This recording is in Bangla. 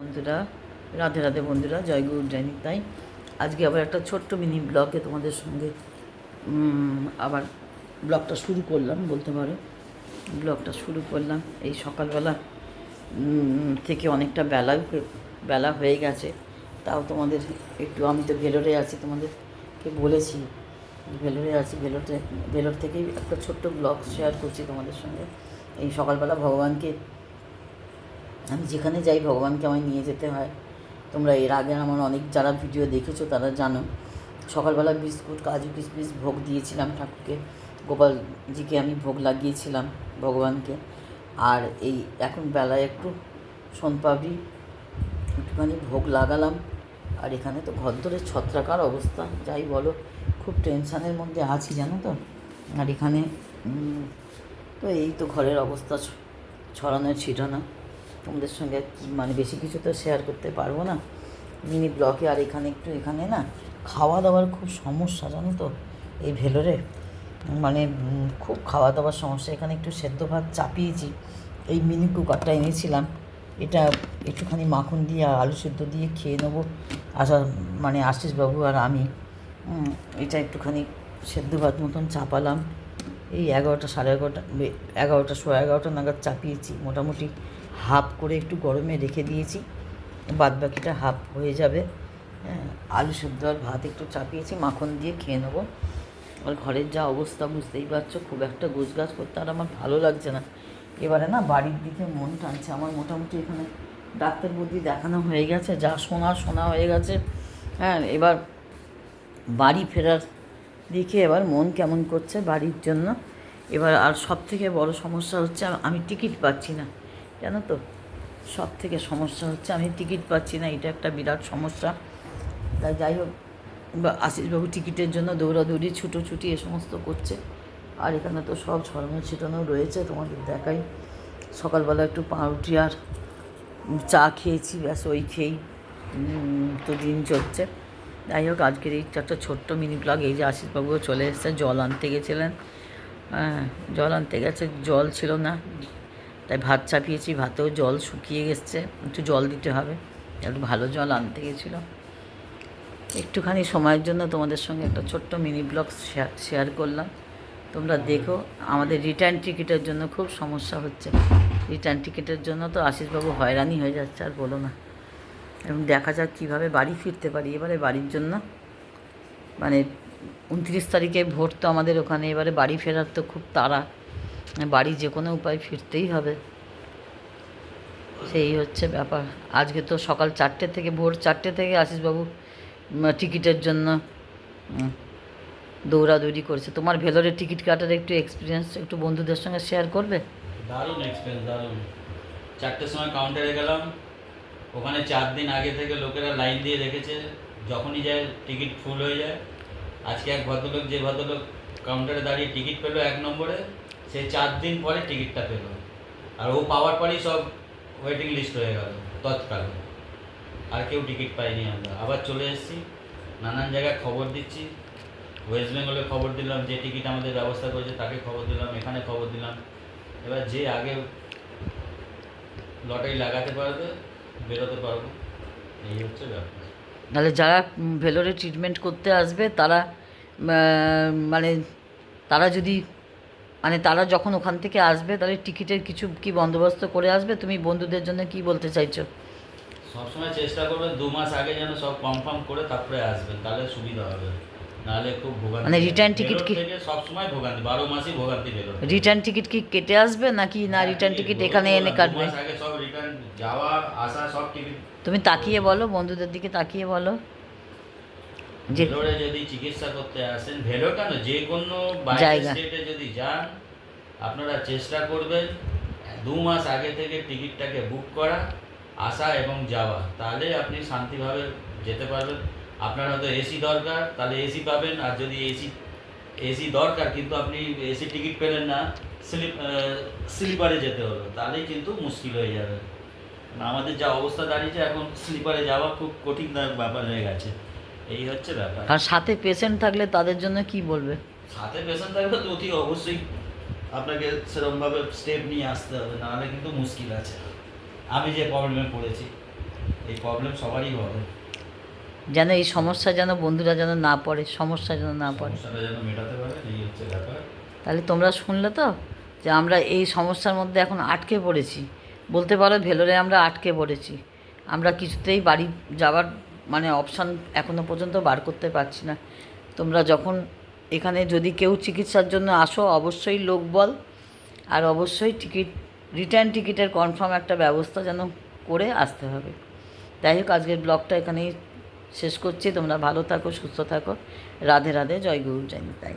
বন্ধুরা, রাধে রাধে বন্ধুরা, জয় গুরু জয় নিতাই। আজকে আবার একটা ছোট্ট মিনি ব্লগে তোমাদের সঙ্গে আবার ব্লগটা শুরু করলাম বলতে পারো। ব্লগটা শুরু করলাম এই সকালবেলা থেকে অনেকটা বেলা হয়ে গেছে। তাও তোমাদের একটু, আমি তো ভেলোরে আছি, তোমাদেরকে বলেছি ভেলোরে আছি। ভেলোর থেকেই একটা ছোট্ট ব্লগ শেয়ার করছি তোমাদের সঙ্গে। এই সকালবেলা ভগবানকে, আমি যেখানে যাই ভগবানকে আমায় নিয়ে যেতে হয়। তোমরা এর আগে আমার অনেক যারা ভিডিও দেখেছো তারা জানো। সকালবেলা বিস্কুট, কাজু কিশমিশ ভোগ দিয়েছিলাম ঠাকুরকে, গোপালজিকে আমি ভোগ লাগিয়েছিলাম ভগবানকে। আর এই এখন বেলায় একটু সোনপাপড়ি একটুখানি ভোগ লাগালাম। আর এখানে তো ঘরদোরের ছত্রাকার অবস্থা, যাই বলো, খুব টেনশানের মধ্যে আছি জানো তো। আর এখানে তো এই তো ঘরের অবস্থা, ছড়ানো ছিটানো। তোমাদের সঙ্গে মানে বেশি কিছু তো শেয়ার করতে পারবো না মিনি ব্লগে। আর এখানে না খাওয়া দাওয়ার খুব সমস্যা জানো তো এই ভেলোরে, মানে খুব খাওয়া দাওয়ার সমস্যা। এখানে একটু সেদ্ধ ভাত চাপিয়েছি, এই মিনি কুকারটা এনেছিলাম, এটা একটুখানি মাখন দিয়ে আলু সেদ্ধ দিয়ে খেয়ে নেবো। মানে আশিসবাবু আর আমি এটা একটুখানি সেদ্ধ ভাত মতন চাপালাম। এই 11টা সাড়ে 11টা 11:15 নাগাদ চাপিয়েছি। মোটামুটি হাফ করে একটু গরমে রেখে দিয়েছি, বাদ বাকিটা হাফ হয়ে যাবে। হ্যাঁ, আলু সেদ্ধ আর ভাত একটু চাপিয়েছি, মাখন দিয়ে খেয়ে নেবো। আর ঘরের যা অবস্থা বুঝতেই পারছো, খুব একটা গোছগাছ করতে আর আমার ভালো লাগছে না। এবারে না বাড়ির দিকে মন টানছে আমার। মোটামুটি এখানে ডাক্তার বৌদি দেখানো হয়ে গেছে, যা শোনা হয়ে গেছে। হ্যাঁ, এবার বাড়ি ফেরার দিকে এবার মন কেমন করছে বাড়ির জন্য। এবার আর সব থেকে বড় সমস্যা হচ্ছে আমি টিকিট পাচ্ছি না, জানো তো। সব থেকে সমস্যা হচ্ছে আমি টিকিট পাচ্ছি না, এটা একটা বিরাট সমস্যা। তাই যাই হোক, আশিসবাবু টিকিটের জন্য দৌড়াদৌড়ি ছুটোছুটি এ সমস্ত করছে। আর এখানে তো সব ছড়ানো ছিটানো রয়েছে, তোমাদের দেখাই। সকালবেলা একটু পাউরুটি আর চা খেয়েছি, ব্যাস ওই খেয়েই তো দিন চলছে। যাই হোক, আজকের এই একটা ছোট্ট মিনি ব্লগ। এই যে আশিসবাবুও চলে এসেছে, জল আনতে গেছিলেন। হ্যাঁ, জল আনতে গেছে, জল ছিল না, তাই ভাত চাপিয়েছি, ভাতেও জল শুকিয়ে গেছে, একটু জল দিতে হবে। একটু ভালো জল আনতে গেছিলো। একটুখানি সময়ের জন্য তোমাদের সঙ্গে একটা ছোট্ট মিনি ব্লগ শেয়ার করলাম। তোমরা দেখো। আমাদের রিটার্ন টিকিটের জন্য খুব সমস্যা হচ্ছে। রিটার্ন টিকিটের জন্য তো আশিসবাবু হয়রানি হয়ে যাচ্ছে, আর বলো না। এবং দেখা যাক কীভাবে বাড়ি ফিরতে পারি এবারে। বাড়ির জন্য মানে 29 তারিখে ভোট তো আমাদের ওখানে, এবারে বাড়ি ফেরার তো খুব তাড়া। বাড়ি যে কোনো উপায় ফিরতেই হবে, সেই হচ্ছে ব্যাপার। আজকে তো সকাল 4টে থেকে, ভোর 4টে থেকে আশিসবাবু টিকিটের জন্য দৌড়াদৌড়ি করছে। তোমার ভেলোরের টিকিট কাটার একটু এক্সপিরিয়েন্স একটু বন্ধুদের সঙ্গে শেয়ার করবে? দারুণ এক্সপিরিয়েন্স, দারুণ। 4টের সময় কাউন্টারে গেলাম, ওখানে 4 দিন আগে থেকে লোকেরা লাইন দিয়ে রেখেছে, যখনই যায় টিকিট ফুল হয়ে যায়। আজকে এক ভদ্রলোক, যে ভদ্রলোক কাউন্টারে দাঁড়িয়ে টিকিট পেলো 1 নম্বরে, সে 4 দিন পরে টিকিটটা পেলো। আর ও পাওয়ার পরই সব ওয়েটিং লিস্ট হয়ে গেল তৎকাল। আর কেউ টিকিট পাইনি। আমরা আবার চলে এসেছি, নানান জায়গায় খবর দিচ্ছি। ওয়েস্ট বেঙ্গলে খবর দিলাম, যে টিকিট আমাদের ব্যবস্থা করেছে তাকে খবর দিলাম, এখানে খবর দিলাম। এবার যে আগে লটারি লাগাতে পারবে বেরোতে পারবো, এই হচ্ছে ব্যাপার। তাহলে যারা ভেলোরে ট্রিটমেন্ট করতে আসবে তারা মানে তারা যদি তারা যখন ওখান থেকে আসবে, তাহলে টিকিটের কিছু কি বন্দোবস্ত করে আসবে? তুমি বন্ধুদের জন্য কি বলতে চাইছো? সবসময় চেষ্টা করবেন 2 মাস আগে যেন সব কনফার্ম করে তারপরে আসবেন, তাহলে সুবিধা হবে। নাহলে খুব ভোগান্তি। রিটার্ন টিকিট কি থেকে সবসময় ভোগান্তি, 12 মাসই ভোগান্তি বেরোবে। রিটার্ন টিকিট কি কেটে আসবে নাকি না? রিটার্ন টিকিট এখানে এনে কাটবে? 2 মাস আগে সব রিটার্ন, যাওয়া আসা সব টিকিট। তুমি তাকিয়ে বলো, বন্ধুদের দিকে তাকিয়ে বলো। ভেলোরে যদি চিকিৎসা করতে আসেন, ভেলোর কেন, যে কোনো বাইরের স্টেটে যদি যান, আপনারা চেষ্টা করবেন 2 মাস আগে থেকে টিকিটটাকে বুক করা, আসা এবং যাওয়া। তাহলে আপনি শান্তিভাবে যেতে পারবেন। আপনার হয়তো এসি দরকার, তাহলে এসি পাবেন। আর যদি এসি দরকার কিন্তু আপনি এসি টিকিট পেলেন না, স্লিপারে যেতে হলো, তাহলেই কিন্তু মুশকিল হয়ে যাবে। আমাদের যা অবস্থা দাঁড়িয়েছে, এখন স্লিপারে যাওয়া খুব কঠিন ব্যাপার হয়ে গেছে। এই হচ্ছে ব্যাপার। আর সাথে পেশেন্ট থাকলে তাদের জন্য কি বলবে? সাথে পেশেন্ট থাকলে তো অতি অবশ্যই আপনাকে সেরকমভাবে স্টেপ নিয়ে আসতে হবে, নাহলে কিন্তু মুশকিল আছে। আমি যে প্রবলেমে পড়েছি, এই প্রবলেম সবারই হবে, যেন এই সমস্যা যেন বন্ধুরা যেন না পড়ে, সমস্যা যেন না পড়ে। সমস্যাটা যেন মেটাতে পারে, এই হচ্ছে ব্যাপার। তাহলে তোমরা শুনলে তো যে আমরা এই সমস্যার মধ্যে এখন আটকে পড়েছি, বলতে পারো ভেলোরে আমরা আটকে পড়েছি। আমরা কিছুতেই বাড়ি যাওয়ার মানে অপশান এখনও পর্যন্ত বার করতে পারছি না। তোমরা যখন এখানে যদি কেউ চিকিৎসার জন্য আসো, অবশ্যই লোকবল আর অবশ্যই টিকিট, রিটার্ন টিকিটের কনফার্ম একটা ব্যবস্থা যেন করে আসতে হবে। যাই হোক, আজকের ব্লগটা এখানেই শেষ করছি। তোমরা ভালো থাকো, সুস্থ থাকো। রাধে রাধে, জয় গুরু, জয় নিতাই।